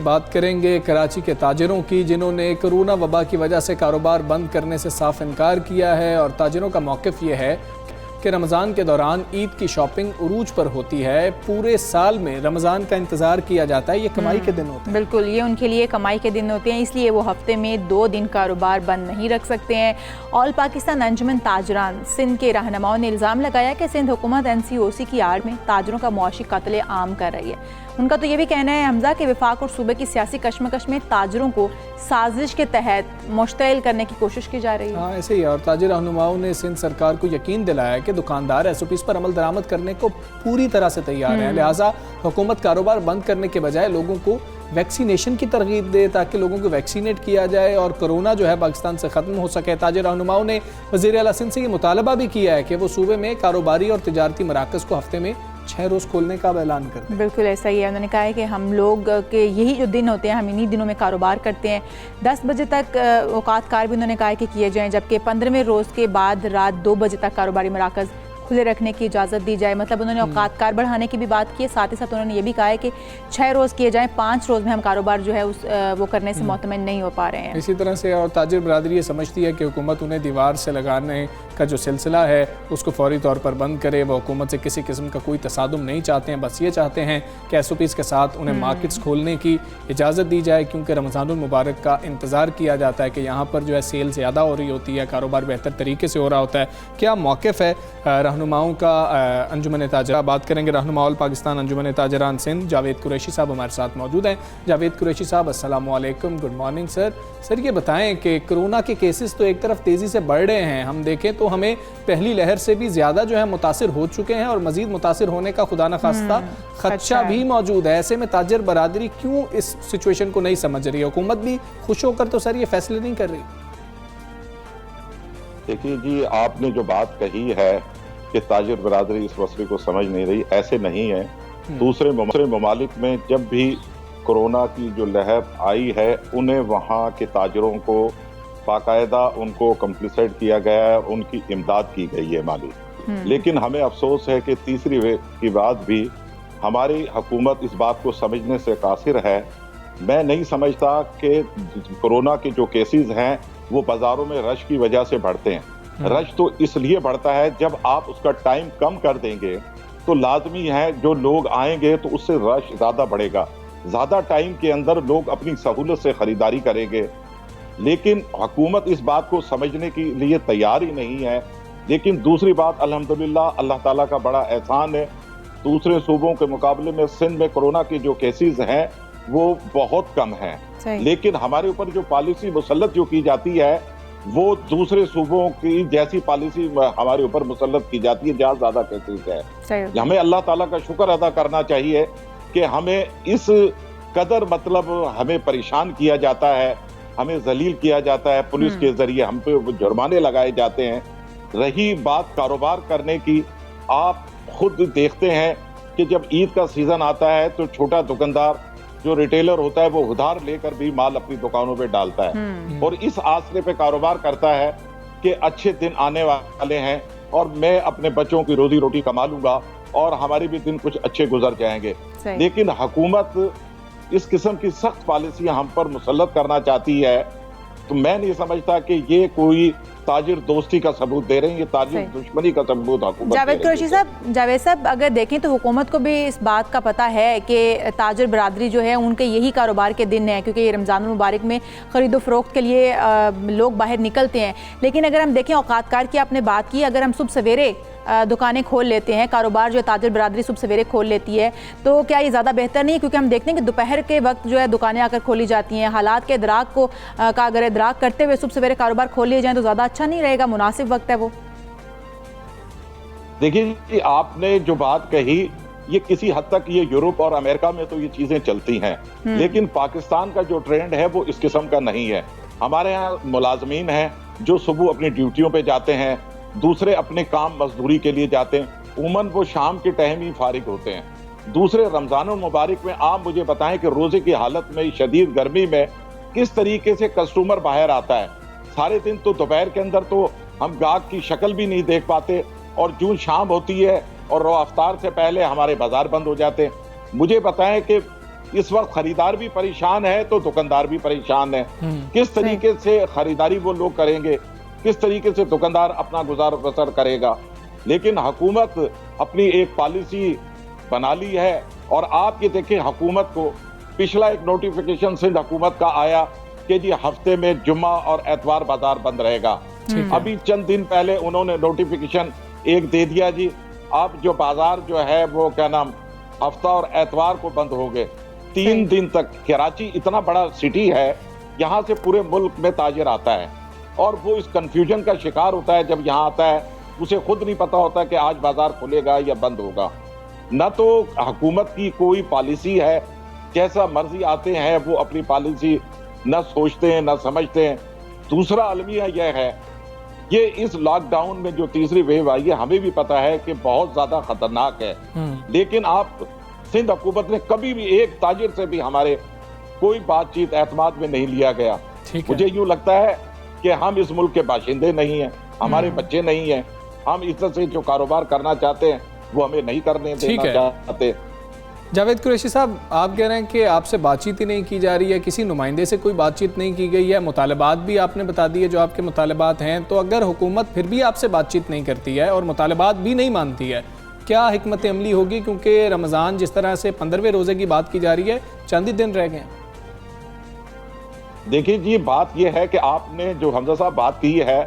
بات کریں گے کراچی کے تاجروں کی جنہوں نے کرونا وبا کی وجہ سے کاروبار بند کرنے سے صاف انکار کیا ہے، اور تاجروں کا موقف یہ ہے کہ رمضان کے دوران عید کی شاپنگ عروج پر ہوتی ہے، پورے سال میں رمضان کا انتظار کیا جاتا ہے، یہ کمائی کے دن ہوتے ہیں۔ بالکل، یہ ان کے لیے کمائی کے دن ہوتے ہیں، اس لیے وہ ہفتے میں 2 دن کاروبار بند نہیں رکھ سکتے ہیں۔ آل پاکستان انجمن تاجران سندھ کے رہنماؤں نے الزام لگایا کہ سندھ حکومت NCOC کی آڑ میں تاجروں کا معاشی قتل عام کر رہی ہے۔ ان کا تو یہ بھی کہنا ہے حمزہ کہ وفاق اور صوبے کی سیاسی کشمکش میں تاجروں کو سازش کے تحت مشتعل کرنے کی کوشش کی جا رہی ہے۔ ہاں ایسے ہی، اور تاجر رہنماؤں نے سندھ سرکار کو یقین دلایا کہ دکاندار SOPs پر عمل درآمد کرنے کو پوری طرح سے تیار ہیں، لہٰذا حکومت کاروبار بند کرنے کے بجائے لوگوں کو ویکسینیشن کی ترغیب دے تاکہ لوگوں کو ویکسینیٹ کیا جائے اور کرونا جو ہے پاکستان سے ختم ہو سکے۔ تاجر رہنماؤں نے وزیر اعلیٰ سندھ سے یہ مطالبہ بھی کیا ہے کہ وہ صوبے میں کاروباری اور تجارتی مراکز کو ہفتے میں 6 روز کھولنے کا اعلان کر دیں۔ بالکل ایسا ہی ہے، انہوں نے کہا ہے کہ ہم لوگ کے یہی جو دن ہوتے ہیں ہم انہی دنوں میں کاروبار کرتے ہیں۔ 10 بجے تک اوقات کار بھی انہوں نے کہا ہے کہ کیے جائیں، جبکہ 15ویں روز کے بعد رات 2 بجے تک کاروباری مراکز کھلے رکھنے کی اجازت دی جائے۔ مطلب انہوں نے اوقات کار بڑھانے کی بھی بات کی ہے، ساتھ ہی ساتھ انہوں نے یہ بھی کہا ہے کہ 6 روز کیے جائیں، 5 روز میں ہم کاروبار جو ہے وہ کرنے سے مطمئن نہیں ہو پا رہے ہیں۔ اسی طرح سے اور تاجر برادری یہ سمجھتی ہے کہ حکومت انہیں دیوار سے لگانے کا جو سلسلہ ہے اس کو فوری طور پر بند کرے۔ وہ حکومت سے کسی قسم کا کوئی تصادم نہیں چاہتے ہیں، بس یہ چاہتے ہیں کہ SOPs کے ساتھ انہیں مارکیٹس کھولنے کی اجازت دی جائے، کیونکہ رمضان المبارک کا انتظار کیا جاتا ہے کہ یہاں پر جو ہے سیل زیادہ ہو رہی ہوتی ہے، کاروبار بہتر طریقے سے ہو رہا ہوتا ہے۔ کیا موقف ہے رہنماؤں کا انجمن تاجرہ؟ بات کریں گے رہنما آل پاکستان انجمن تاجران سندھ جاوید قریشی صاحب ہمارے ساتھ موجود ہیں۔ جاوید قریشی صاحب السلام علیکم، گڈ مارننگ سر۔ سر یہ بتائیں کہ کرونا کے کیسز تو ایک طرف تیزی سے بڑھ رہے ہیں، ہم دیکھیں تو ہمیں پہلی لہر سے بھی زیادہ جو ہے متاثر ہو چکے ہیں اور مزید متاثر ہونے کا خدا نخواستہ خدشہ بھی موجود ہے۔ ایسے میں تاجر برادری کیوں اس سچویشن کو نہیں سمجھ رہی؟ حکومت بھی خوش ہو کر تو سر یہ فیصلے نہیں کر رہی؟ دیکھیے جی، آپ نے جو بات کہی ہے کہ تاجر برادری اس مسئلے کو سمجھ نہیں رہی، ایسے نہیں ہے۔ دوسرے ممالک میں جب بھی کرونا کی جو لہر آئی ہے انہیں وہاں کے تاجروں کو باقاعدہ ان کو کمپنسیٹ کیا گیا ہے، ان کی امداد کی گئی ہے مالی۔ لیکن ہمیں افسوس ہے کہ تیسری ویو کے بعد بھی ہماری حکومت اس بات کو سمجھنے سے قاصر ہے۔ میں نہیں سمجھتا کہ کرونا کے جو کیسز ہیں وہ بازاروں میں رش کی وجہ سے بڑھتے ہیں۔ رش تو اس لیے بڑھتا ہے جب آپ اس کا ٹائم کم کر دیں گے تو لازمی ہے جو لوگ آئیں گے تو اس سے رش زیادہ بڑھے گا، زیادہ ٹائم کے اندر لوگ اپنی سہولت سے خریداری کریں گے۔ لیکن حکومت اس بات کو سمجھنے کے لیے تیار ہی نہیں ہے۔ لیکن دوسری بات الحمدللہ اللہ تعالیٰ کا بڑا احسان ہے، دوسرے صوبوں کے مقابلے میں سندھ میں کرونا کے جو کیسز ہیں وہ بہت کم ہیں، لیکن ہمارے اوپر جو پالیسی مسلط جو کی جاتی ہے وہ دوسرے صوبوں کی جیسی پالیسی ہمارے اوپر مسلط کی جاتی ہے جہاں زیادہ کیسز ہے۔ ہمیں اللہ تعالیٰ کا شکر ادا کرنا چاہیے کہ ہمیں اس قدر ہمیں پریشان کیا جاتا ہے، ہمیں ذلیل کیا جاتا ہے، پولیس کے ذریعے ہم پہ جرمانے لگائے جاتے ہیں۔ رہی بات کاروبار کرنے کی، آپ خود دیکھتے ہیں کہ جب عید کا سیزن آتا ہے تو چھوٹا دکاندار جو ریٹیلر ہوتا ہے وہ ادھار لے کر بھی مال اپنی دکانوں پہ ڈالتا ہے اور اس آسرے پہ کاروبار کرتا ہے کہ اچھے دن آنے والے ہیں اور میں اپنے بچوں کی روزی روٹی کما لوں گا اور ہمارے بھی دن کچھ اچھے گزر جائیں گے۔ لیکن حکومت اس قسم کی سخت پالیسیاں ہم پر مسلط کرنا چاہتی ہے تو میں نہیں سمجھتا کہ یہ کوئی تاجر دوستی کا ثبوت دے رہے ہیں، یہ تاجر دشمنی کا ثبوت حکومت۔ جاوید قریشی صاحب اگر دیکھیں تو حکومت کو بھی اس بات کا پتہ ہے کہ تاجر برادری جو ہے ان کے یہی کاروبار کے دن ہیں، کیونکہ یہ رمضان المبارک میں خرید و فروخت کے لیے لوگ باہر نکلتے ہیں۔ لیکن اگر ہم دیکھیں اوقات کار کی آپ نے بات کی، اگر ہم صبح سویرے دکانیں کھول لیتے ہیں، کاروبار جو تاجر برادری صبح سویرے کھول لیتی ہے، تو کیا یہ زیادہ بہتر نہیں ہے؟ کیونکہ ہم دیکھتے ہیں کہ دوپہر کے وقت جو ہے دکانیں آ کر کھولی جاتی ہیں، حالات کے ادراک کا اگر ادراک کرتے ہوئے صبح سویرے کاروبار کھول لیے جائیں تو زیادہ اچھا نہیں رہے گا؟ مناسب وقت ہے وہ؟ دیکھیے آپ نے جو بات کہی یہ کسی حد تک یہ یورپ اور امریکہ میں تو یہ چیزیں چلتی ہیں، لیکن پاکستان کا جو ٹرینڈ ہے وہ اس قسم کا نہیں ہے۔ ہمارے ہاں ملازمین ہیں جو صبح اپنی ڈیوٹیوں پہ جاتے ہیں، دوسرے اپنے کام مزدوری کے لیے جاتے ہیں، عموماً وہ شام کے ٹائم ہی فارغ ہوتے ہیں۔ دوسرے رمضان المبارک میں آپ مجھے بتائیں کہ روزے کی حالت میں شدید گرمی میں کس طریقے سے کسٹمر باہر آتا ہے۔ سارے دن تو دوپہر کے اندر تو ہم گاہک کی شکل بھی نہیں دیکھ پاتے اور جو شام ہوتی ہے اور رو افطار سے پہلے ہمارے بازار بند ہو جاتے ہیں۔ مجھے بتائیں کہ اس وقت خریدار بھی پریشان ہے تو دکاندار بھی پریشان ہے. کس طریقے سے خریداری وہ لوگ کریں گے, کس طریقے سے دکاندار اپنا گزار بسر کرے گا. لیکن حکومت اپنی ایک پالیسی بنا لی ہے, اور آپ یہ دیکھیں حکومت کو پچھلا ایک نوٹیفیکیشن سندھ حکومت کا آیا کہ جی ہفتے میں جمعہ اور اتوار بازار بند رہے گا. ابھی چند دن پہلے انہوں نے نوٹیفیکیشن ایک دے دیا جی اب جو بازار جو ہے وہ کیا نام ہفتہ اور اتوار کو بند ہو گئے 3 دن تک. کراچی اتنا بڑا سٹی ہے, یہاں سے پورے ملک میں تاجر آتا ہے اور وہ اس کنفیوژن کا شکار ہوتا ہے جب یہاں آتا ہے, اسے خود نہیں پتا ہوتا کہ آج بازار کھلے گا یا بند ہوگا. نہ تو حکومت کی کوئی پالیسی ہے, جیسا مرضی آتے ہیں وہ اپنی پالیسی نہ سوچتے ہیں نہ سمجھتے ہیں. دوسرا المیہ یہ ہے, یہ اس لاک ڈاؤن میں جو تیسری ویو آئی ہے ہمیں بھی پتا ہے کہ بہت زیادہ خطرناک ہے, لیکن آپ سندھ حکومت نے کبھی بھی ایک تاجر سے بھی ہمارے کوئی بات چیت اعتماد میں نہیں لیا گیا. مجھے یوں لگتا ہے کہ ہم اس ملک کے باشندے نہیں ہیں, ہمارے بچے نہیں ہیں, ہم عزت سے جو کاروبار کرنا چاہتے ہیں وہ ہمیں نہیں کرنے دینا چاہتے. جاوید قریشی صاحب, آپ کہہ رہے ہیں کہ آپ سے بات چیت ہی نہیں کی جا رہی ہے, کسی نمائندے سے کوئی بات چیت نہیں کی گئی ہے, مطالبات بھی آپ نے بتا دیے جو آپ کے مطالبات ہیں. تو اگر حکومت پھر بھی آپ سے بات چیت نہیں کرتی ہے اور مطالبات بھی نہیں مانتی ہے, کیا حکمت عملی ہوگی؟ کیونکہ رمضان جس طرح سے 15ویں روزے کی بات کی جا رہی ہے, چند ہی دن رہ گئے ہیں. دیکھیے جی بات یہ ہے کہ آپ نے جو حمزہ صاحب بات کی ہے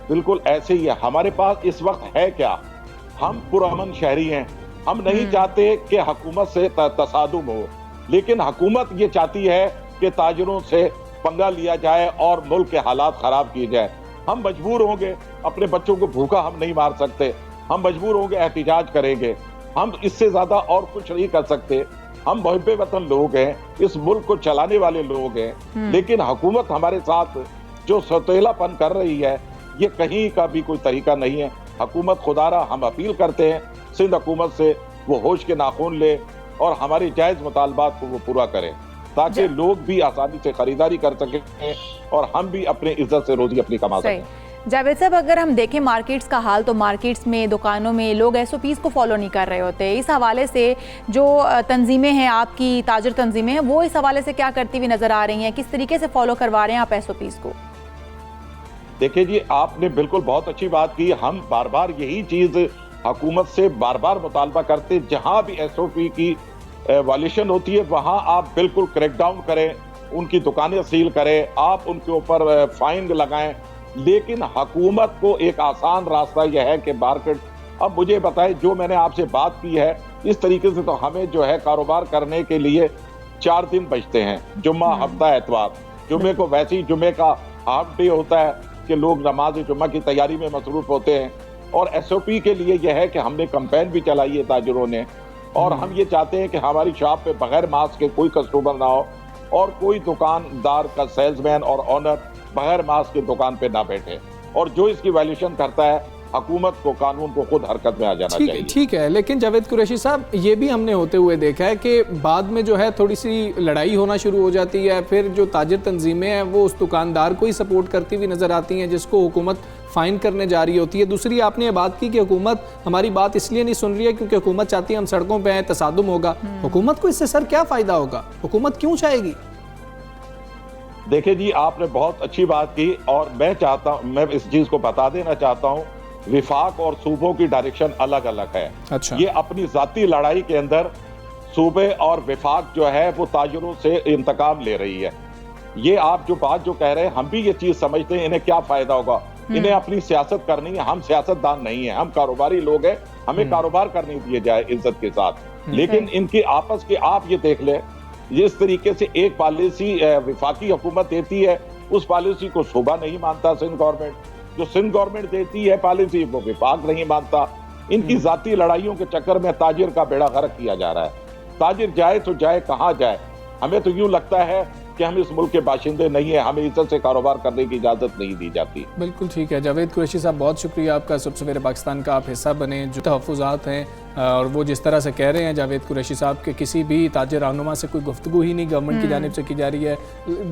بالکل ایسے ہی ہے. ہمارے پاس اس وقت ہے کیا, ہم پرامن شہری ہیں, ہم نہیں چاہتے کہ حکومت سے تصادم ہو, لیکن حکومت یہ چاہتی ہے کہ تاجروں سے پنگا لیا جائے اور ملک کے حالات خراب کیے جائے. ہم مجبور ہوں گے, اپنے بچوں کو بھوکا ہم نہیں مار سکتے, ہم مجبور ہوں گے احتجاج کریں گے, ہم اس سے زیادہ اور کچھ نہیں کر سکتے. ہم محب وطن لوگ ہیں, اس ملک کو چلانے والے لوگ ہیں, لیکن حکومت ہمارے ساتھ جو سوتیلا پن کر رہی ہے یہ کہیں کا بھی کوئی طریقہ نہیں ہے. حکومت خدارا ہم اپیل کرتے ہیں سندھ حکومت سے وہ ہوش کے ناخن لے اور ہماری جائز مطالبات کو وہ پورا کرے, تاکہ لوگ بھی آسانی سے خریداری کر سکیں اور ہم بھی اپنے عزت سے روزی اپنی کما سکیں. جاوید صاحب, اگر ہم دیکھیں مارکیٹس کا حال, تو مارکیٹس میں دکانوں میں لوگ SOPs کو فالو نہیں کر رہے ہوتے. اس حوالے سے جو تنظیمیں ہیں, آپ کی تاجر تنظیمیں ہیں, وہ اس حوالے سے کیا کرتی ہوئی نظر آ رہی ہیں؟ کس طریقے سے فالو کروا رہے ہیں آپ SOPs کو؟ دیکھیں جی آپ نے بالکل بہت اچھی بات کی. ہم بار بار یہی چیز حکومت سے بار بار مطالبہ کرتے, جہاں بھی SOP کی وائلیشن ہوتی ہے وہاں آپ بالکل کریک ڈاؤن کریں, ان کی دکانیں سیل کریں, آپ ان کے اوپر فائن لگائیں. لیکن حکومت کو ایک آسان راستہ یہ ہے کہ مارکیٹ, اب مجھے بتائیں جو میں نے آپ سے بات کی ہے اس طریقے سے تو ہمیں جو ہے کاروبار کرنے کے لیے 4 دن بچتے ہیں, جمعہ ہفتہ اتوار. جمعے کو ویسے ہی جمعے کا ہاف ڈے ہوتا ہے کہ لوگ نماز جمعہ کی تیاری میں مصروف ہوتے ہیں. اور SOP کے لیے یہ ہے کہ ہم نے کمپین بھی چلائی ہے تاجروں نے, اور ہم یہ چاہتے ہیں کہ ہماری شاپ پہ بغیر ماسک کے کوئی کسٹمر نہ ہو, اور کوئی دکاندار کا سیلز مین اور آنر بغیر ماسک کے دکان پہ نہ بیٹھے, اور جو اس کی وائلیشن کرتا ہے حکومت کو, قانون کو خود حرکت میں آ جانا چاہیے. ٹھیک ہے, لیکن جاوید قریشی صاحب یہ بھی ہم نے ہوتے ہوئے دیکھا ہے کہ بعد میں جو ہے تھوڑی سی لڑائی ہونا شروع ہو جاتی ہے, پھر جو تاجر تنظیمیں ہیں وہ اس دکاندار کو ہی سپورٹ کرتی ہوئی نظر آتی ہیں جس کو حکومت فائن کرنے جا رہی ہوتی ہے. دوسری آپ نے یہ بات کی کہ حکومت ہماری بات اس لیے نہیں سن رہی ہے کیونکہ حکومت چاہتی ہے ہم سڑکوں پہ ہیں, تصادم ہوگا. حکومت کو اس سے سر کیا فائدہ ہوگا, حکومت کیوں چاہے گی؟ دیکھیں جی آپ نے بہت اچھی بات کی, اور میں اس چیز کو بتا دینا چاہتا ہوں, وفاق اور صوبوں کی ڈائریکشن الگ الگ ہے. یہ اپنی ذاتی لڑائی کے اندر صوبے اور وفاق جو ہے وہ تاجروں سے انتقام لے رہی ہے. یہ آپ جو بات جو کہہ رہے ہیں ہم بھی یہ چیز سمجھتے ہیں انہیں کیا فائدہ ہوگا, انہیں اپنی سیاست کرنی ہے. ہم سیاست دان نہیں ہیں, ہم کاروباری لوگ ہیں, ہمیں کاروبار کرنے دیے جائے عزت کے ساتھ. لیکن ان کی آپس کی آپ یہ دیکھ لیں, جس طریقے سے ایک پالیسی وفاقی حکومت دیتی ہے اس پالیسی کو صوبہ نہیں مانتا سندھ گورنمنٹ, جو سندھ گورنمنٹ دیتی ہے پالیسی وہ وفاق نہیں مانتا. ان کی ذاتی لڑائیوں کے چکر میں تاجر کا بیڑا غرق کیا جا رہا ہے. تاجر جائے تو جائے کہاں جائے, ہمیں تو یوں لگتا ہے کہ ہم اس ملک کے باشندے نہیں ہیں, ہمیں عزت سے کاروبار کرنے کی اجازت نہیں دی جاتی. بالکل ٹھیک ہے. جاوید قریشی صاحب بہت شکریہ آپ کا. سب سویرے پاکستان کا آپ حصہ بنے. جو تحفظات ہیں اور وہ جس طرح سے کہہ رہے ہیں جاوید قریشی صاحب کہ کسی بھی تاجر رہنما سے کوئی گفتگو ہی نہیں گورنمنٹ کی جانب سے کی جا رہی ہے,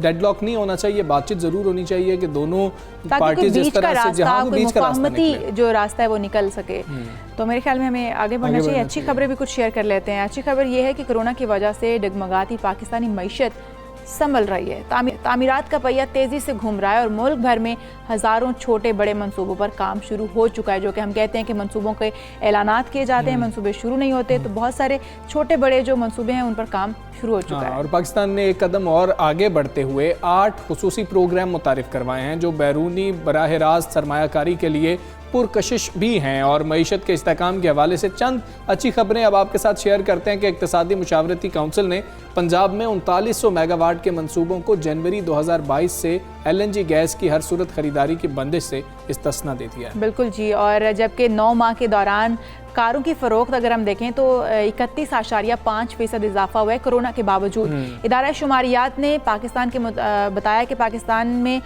ڈیڈ لاک نہیں ہونا چاہیے, بات چیت ضرور ہونی چاہیے کہ دونوں پارٹیز جس طرح سے جہاں بیچ کا راستہ نکلے, جو راستہ ہے وہ نکل سکے. تو میرے خیال میں ہمیں آگے بڑھنا چاہیے. اچھی خبریں بھی کچھ شیئر کر لیتے ہیں. اچھی خبر یہ ہے کہ کرونا کی وجہ سے ڈگمگاتی پاکستانی معیشت سنبھل رہی ہے. تعمیرات کا پہیہ تیزی سے گھوم رہا ہے اور ملک بھر میں ہزاروں چھوٹے بڑے منصوبوں پر کام شروع ہو چکا ہے. جو کہ ہم کہتے ہیں کہ منصوبوں کے اعلانات کیے جاتے ہیں, منصوبے شروع نہیں ہوتے, تو بہت سارے چھوٹے بڑے جو منصوبے ہیں ان پر کام شروع ہو چکا ہے. اور پاکستان نے ایک قدم اور آگے بڑھتے ہوئے 8 خصوصی پروگرام متعارف کروائے ہیں جو بیرونی براہ راست سرمایہ کاری کے لیے پرکشش بھی ہیں. اور معیشت کے استحکام کے حوالے سے چند اچھی خبریں اب آپ کے ساتھ شیئر کرتے ہیں کہ اقتصادی مشاورتی کونسل نے پنجاب میں 3900 میگا واٹ کے منصوبوں کو جنوری 2022 سے LNG گیس کی ہر صورت خریداری کی بندش سے استثنا دے دیا ہے. بالکل جی. اور جبکہ 9 ماہ کے دوران کاروں کی فروخت اگر ہم دیکھیں تو 31.5% اضافہ ہوا ہے کرونا کے باوجود. ادارہ شماریات نے پاکستان کے بتایا کہ پاکستان میں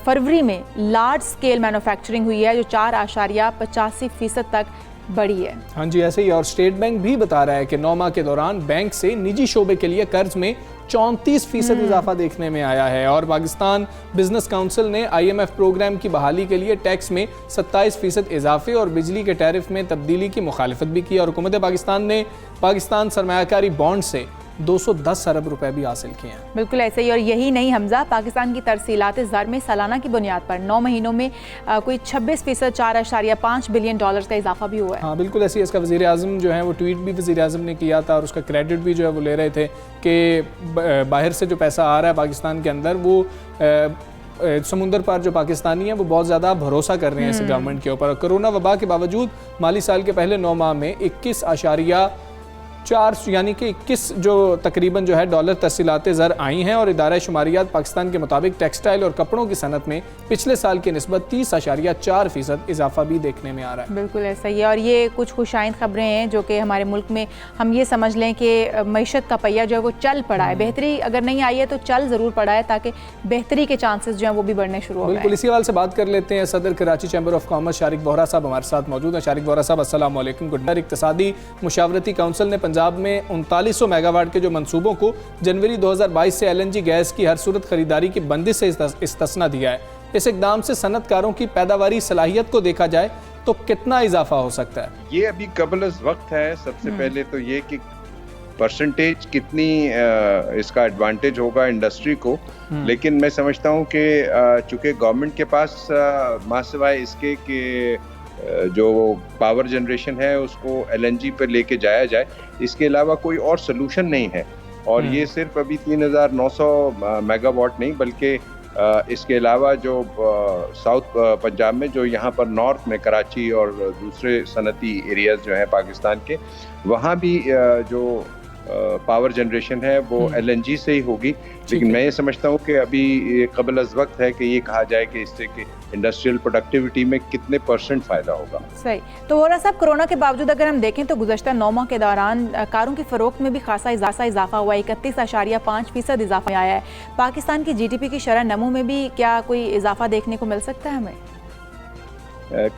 فروری میں لارج سکیل مینوفیکچرنگ ہوئی ہے جو 4.85% تک بڑھی ہے. ہاں جی ایسے ہی. اور اسٹیٹ بینک بھی بتا رہا ہے کہ 9 ماہ کے دوران بینک سے نجی شعبے کے لیے قرض میں 34% اضافہ دیکھنے میں آیا ہے. اور پاکستان بزنس کونسل نے IMF پروگرام کی بحالی کے لیے ٹیکس میں 27% اضافے اور بجلی کے ٹیرف میں تبدیلی کی مخالفت بھی کی. اور حکومت پاکستان نے پاکستان سرمایہ کاری بانڈ سے 210 ارب روپے بھی حاصل کیے ہیں. بالکل ایسے ہی. اور یہی نہیں حمزہ, پاکستان کی ترسیلات زر میں سالانہ کی بنیاد پر 9 مہینوں میں کوئی 26% 4.5 بلین ڈالرز کا اضافہ بھی ہوا ہے. ہاں بالکل ایسی. اس کا وزیر اعظم جو ہے وہ ٹویٹ بھی وزیر اعظم نے کیا تھا اور اس کا کریڈٹ بھی جو ہے وہ لے رہے تھے کہ باہر سے جو پیسہ آ رہا ہے پاکستان کے اندر وہ سمندر پر جو پاکستانی ہیں وہ بہت زیادہ بھروسہ کر رہے ہیں اس گورنمنٹ کے اوپر. کرونا وبا کے باوجود مالی سال کے پہلے 9 ماہ میں 21.4 یعنی کہ 21 جو تقریباً جو ہے ڈالر ترسیلات زر آئی ہیں. اور ادارہ شماریات پاکستان کے مطابق ٹیکسٹائل اور کپڑوں کی صنعت میں پچھلے سال کی نسبت 30.4% اضافہ بھی دیکھنے میں آ رہا ہے. بالکل ایسا ہی ہے. اور یہ کچھ خوش آئند خبریں ہیں جو کہ ہمارے ملک میں ہم یہ سمجھ لیں کہ معیشت کا پہیہ جو ہے وہ چل پڑا ہے. بہتری اگر نہیں آئی ہے تو چل ضرور پڑا ہے تاکہ بہتری کے چانسز جو ہیں وہ بھی بڑھنے شروع ہو گئے. بالکل اسی حوالے سے بات کر لیتے ہیں. صدر Karachi chamber of commerce Shariq Bohra صاحب ہمارے ساتھ موجود ہیں. شارق بوہرا صاحب السلام علیکم. Good night. اقتصادی مشاورتی کونسل نے پنجاب میں 3900 میگا واٹ کے جو منصوبوں کو جنوری 2022 سے LNG گیس کی ہر صورت خریداری کی بندش سے استثنا دیا ہے. اس اقدام سے صنعت کاروں کی پیداواری صلاحیت کو دیکھا جائے تو کتنا اضافہ ہو سکتا ہے؟ یہ ابھی قبل از وقت ہے. سب سے پہلے تو یہ کہ پرسنٹیج کتنی اس کا ایڈوانٹیج ہوگا انڈسٹری کو, لیکن میں سمجھتا ہوں کہ چونکہ گورنمنٹ کے پاس ماں سوائے اس کے کہ جو پاور جنریشن ہے اس کو LNG پر لے کے جایا جائے, اس کے علاوہ کوئی اور سلوشن نہیں ہے. اور یہ صرف ابھی 3900 میگا واٹ نہیں بلکہ اس کے علاوہ جو ساؤتھ پنجاب میں جو یہاں پر نارتھ میں کراچی اور دوسرے صنعتی ایریاز جو ہیں پاکستان کے, وہاں بھی جو پاور جنریشن ہے وہ LNG سے ہی ہوگی. لیکن میں یہ سمجھتا ہوں کہ ابھی قبل از وقت ہے کہ یہ کہا جائے کہ اس سے کہ انڈسٹریل پروڈکٹیوٹی میں کتنے % فائدہ ہوگا. صحیح. تو بوہرا صاحب, کرونا کے باوجود اگر ہم دیکھیں تو گزشتہ 9 ماہ کے دوران کاروں کی فروخت میں بھی خاصا اضافہ ہوا ہے. 31.5% اضافہ آیا ہے. پاکستان کی GDP کی شرح نمو میں بھی کیا کوئی اضافہ دیکھنے کو مل سکتا ہے ہمیں؟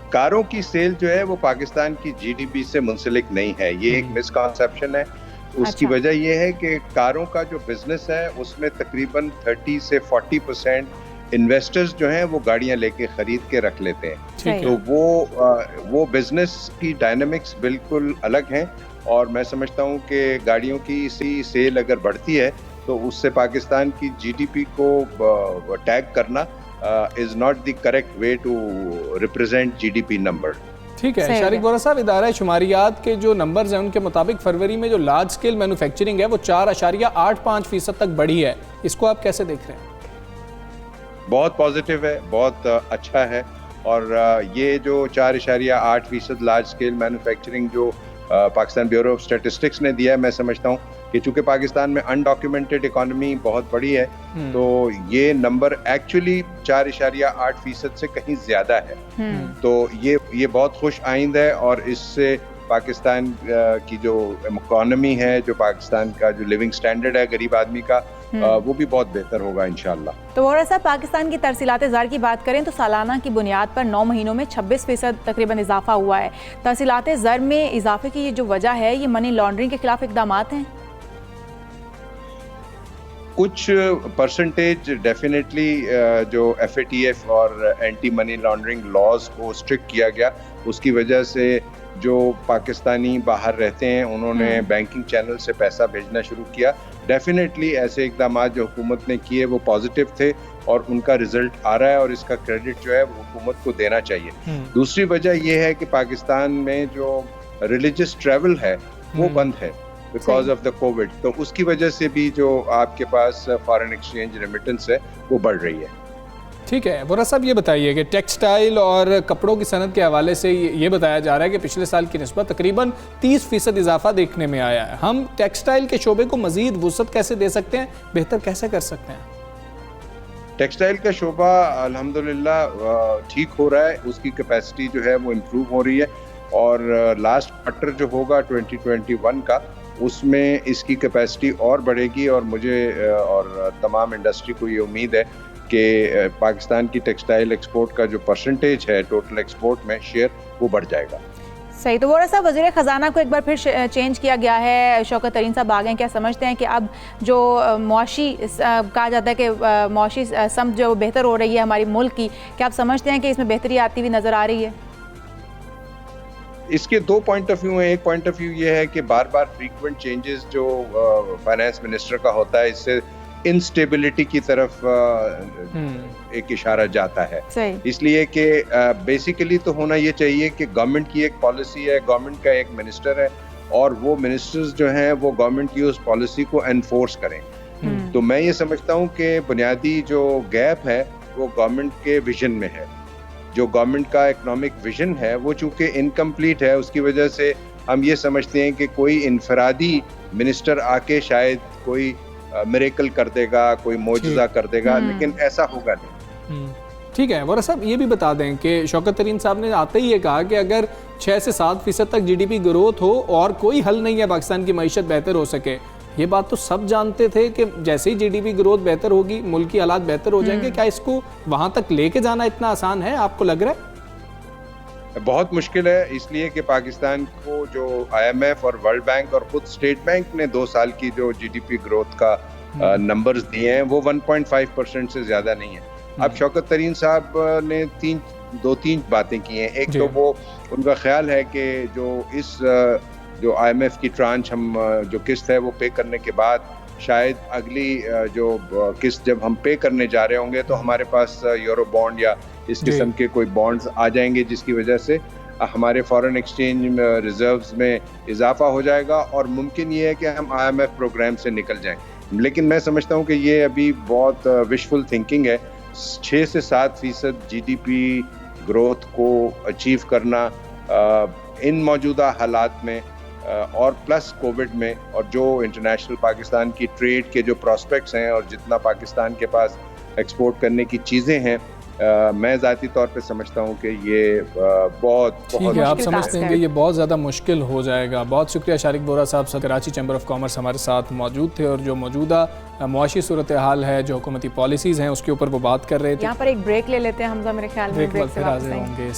کاروں کی سیل جو ہے وہ پاکستان کی GDP سے منسلک نہیں ہے. یہ ایک مسکنسیپشن ہے. اس کی وجہ یہ ہے کہ کاروں کا جو بزنس ہے اس میں تقریباً 30 سے 40% انویسٹرز جو ہیں وہ گاڑیاں لے کے خرید کے رکھ لیتے ہیں. تو وہ بزنس کی ڈائنامکس بالکل الگ ہیں. اور میں سمجھتا ہوں کہ گاڑیوں کی اسی سیل اگر بڑھتی ہے تو اس سے پاکستان کی GDP کو ٹیگ کرنا is not the correct way to represent GDP number. ٹھیک ہے. شارق بوہرا صاحب, ادارہ شماریات کے جو نمبرز ہیں ان کے مطابق فروری میں جو لارج سکیل مینوفیکچرنگ ہے وہ 4.85% تک بڑھی ہے. اس کو آپ کیسے دیکھ رہے ہیں؟ بہت پازیٹیو ہے, بہت اچھا ہے. اور یہ جو 4.8% لارج سکیل مینوفیکچرنگ جو پاکستان بیورو آف اسٹیٹسٹکس نے دیا ہے, میں سمجھتا ہوں کہ چونکہ پاکستان میں انڈاکیومنٹڈ اکانومی بہت بڑی ہے تو یہ نمبر ایکچولی 4.8% سے کہیں زیادہ ہے. تو یہ بہت خوش آئند ہے. اور اس سے پاکستان کی جو اکانومی ہے, جو پاکستان کا جو لیونگ سٹینڈرڈ ہے غریب آدمی کا, وہ بھی بہت بہتر ہوگا انشاءاللہ۔ تو وہرا صاحب، پاکستان کی ترسیلات زر کی بات کریں تو سالانہ کی بنیاد پر 9 مہینوں میں 26% تقریباً اضافہ ہوا ہے۔ ترسیلات زر میں اضافے کی جو وجہ ہے یہ منی لانڈرنگ کے خلاف اقدامات ہیں؟ کچھ پرسنٹیج ڈیفینیٹلی جو FATF اور اینٹی منی لانڈرنگ لاز کو اسٹرکٹ کیا گیا، اس کی وجہ سے جو پاکستانی باہر رہتے ہیں انہوں نے بینکنگ چینل سے پیسہ بھیجنا شروع کیا۔ ڈیفینیٹلی ایسے اقدامات جو حکومت نے کیے وہ پازیٹیو تھے اور ان کا رزلٹ آ رہا ہے، اور اس کا کریڈٹ جو ہے وہ حکومت کو دینا چاہیے۔ دوسری وجہ یہ ہے کہ پاکستان میں جو ریلیجس ٹریول ہے وہ بند ہے بیکاز آف دا کووڈ، تو اس کی وجہ سے بھی جو آپ کے پاس فارن ایکسچینج ریمیٹنس ہے وہ بڑھ رہی ہے۔ ٹھیک ہے وہرا صاحب، یہ بتائیے کہ ٹیکسٹائل اور کپڑوں کی صنعت کے حوالے سے یہ بتایا جا رہا ہے کہ پچھلے سال کی نسبت تقریباً 30% اضافہ دیکھنے میں آیا ہے۔ ہم ٹیکسٹائل کے شعبے کو مزید وسعت کیسے دے سکتے ہیں، بہتر کیسے کر سکتے ہیں؟ ٹیکسٹائل کا شعبہ الحمدللہ ٹھیک ہو رہا ہے، اس کی کیپیسٹی جو ہے وہ امپروو ہو رہی ہے، اور لاسٹ کوارٹر جو ہوگا 2021 کا، اس میں اس کی کیپیسٹی اور بڑھے گی، اور مجھے اور تمام انڈسٹری کو یہ امید ہے کہ پاکستان کی ٹیکسٹائل ایکسپورٹ کا جو پرسنٹیج ہے ٹوٹل ایکسپورٹ میں شیئر وہ بڑھ جائے گا۔ صحیح۔ تو وہرا صاحب، وزیر خزانہ کو ایک بار پھر چینج کیا گیا ہے، شوکت ترین صاحب آ گئے ہیں، کیا سمجھتے ہیں کہ اب جو معاشی کہا جاتا ہے کہ معاشی سمت جو بہتر ہو رہی ہے ہماری ملک کی، کیا آپ سمجھتے ہیں کہ اس میں بہتری آتی ہوئی نظر آ رہی ہے؟ اس کے دو پوائنٹ آف ویو ہیں۔ ایک پوائنٹ آف ویو یہ ہے کہ بار بار فریکوینٹ چینجز جو فائنانس منسٹر کا ہوتا ہے، اس سے انسٹیبلٹی کی طرف ایک اشارہ جاتا ہے، اس لیے کہ بیسیکلی تو ہونا یہ چاہیے کہ گورنمنٹ کی ایک پالیسی ہے، گورنمنٹ کا ایک منسٹر ہے، اور وہ منسٹرز جو ہیں وہ گورنمنٹ کی اس پالیسی کو انفورس کریں۔ تو میں یہ سمجھتا ہوں کہ بنیادی جو گیپ ہے وہ گورنمنٹ کے ویژن میں ہے۔ جو گورنمنٹ کا اکنامک ویژن ہے وہ چونکہ انکمپلیٹ ہے، اس کی وجہ سے ہم یہ سمجھتے ہیں کہ کوئی انفرادی منسٹر آ کے شاید کوئی میریکل کر دے گا، کوئی معجزہ کر دے گا، لیکن ایسا ہوگا نہیں۔ ٹھیک ہے وہرا صاحب، یہ بھی بتا دیں کہ شوکت ترین صاحب نے آتے ہی یہ کہا کہ اگر 6 سے 7% تک GDP گروتھ ہو اور کوئی حل نہیں ہے پاکستان کی معیشت بہتر ہو سکے۔ یہ بات تو سب جانتے تھے کہ جیسے ہی GDP گروتھ بہتر ہوگی ملک کی حالات بہتر ہو جائیں گے، کیا اس کو وہاں تک لے کے جانا اتنا آسان ہے، آپ کو لگ رہا ہے؟ بہت مشکل ہے، اس لیے کہ پاکستان کو جو IMF اور ورلڈ بینک اور خود اسٹیٹ بینک نے 2 سال کی جو GDP گروتھ کا نمبرز دیے ہیں وہ 1.5% سے زیادہ نہیں ہے۔ اب شوکت ترین صاحب نے 2-3 باتیں کی ہیں۔ ایک تو وہ ان کا خیال ہے کہ جو IMF کی ٹرانچ ہم جو قسط ہے وہ پے کرنے کے بعد شاید اگلی جو قسط جب ہم پے کرنے جا رہے ہوں گے تو ہمارے پاس یورو بانڈ یا اس قسم کے کوئی بانڈز آ جائیں گے، جس کی وجہ سے ہمارے فارن ایکسچینج ریزروز میں اضافہ ہو جائے گا، اور ممکن یہ ہے کہ ہم IMF پروگرام سے نکل جائیں۔ لیکن میں سمجھتا ہوں کہ یہ ابھی بہت وشفل تھنکنگ ہے۔ 6 سے 7% GDP گروتھ کو اچیو کرنا ان موجودہ حالات میں اور پلس کووڈ میں، اور جو انٹرنیشنل پاکستان کی ٹریڈ کے جو پراسپیکٹس ہیں اور جتنا پاکستان کے پاس ایکسپورٹ کرنے کی چیزیں ہیں، میں ذاتی طور پہ سمجھتا ہوں کہ یہ بہت آپ سمجھتے ہیں کہ یہ بہت زیادہ مشکل ہو جائے گا۔ بہت شکریہ شارق بورا صاحب، کراچی چیمبر آف کامرس ہمارے ساتھ موجود تھے، اور جو موجودہ معاشی صورتحال ہے، جو حکومتی پالیسیز ہیں، اس کے اوپر وہ بات کر رہے تھے۔ یہاں پر ایک بریک لے لیتے ہیں حمزہ، میرے خیال میں بریک بعد پھر حاضر ہوں گے۔